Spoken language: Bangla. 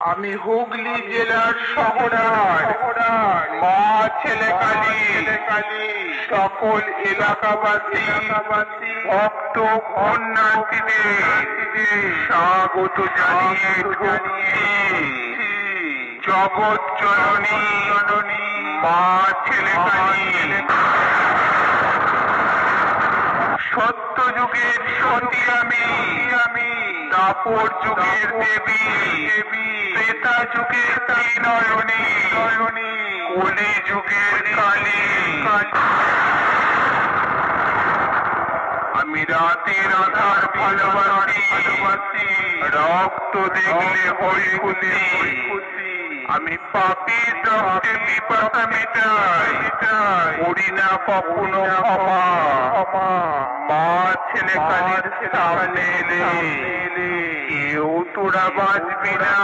আমি হুগলি জেলার শহরায় মা ছেলে কালী সকল এলাকাবাসী ভক্ত পুণ্যার্থীদের স্বাগত জানিয়ে জগৎ জননী মা ছেলে কালী সত্য যুগের সতী আমি দাপর যুগের দেবী ত্রেতা যুগের ত্রিনয়নী কলি যুগের কালী আমি রাতের আধার ভালোবাসি রক্ত দেখলে হই খুশি আমি পাপীর রক্তে পিপাসা মেটাই করি না কখনো ক্ষমা মা ছেলে কালীর সামনে এলে কেউ তোরা বাঁচবি না।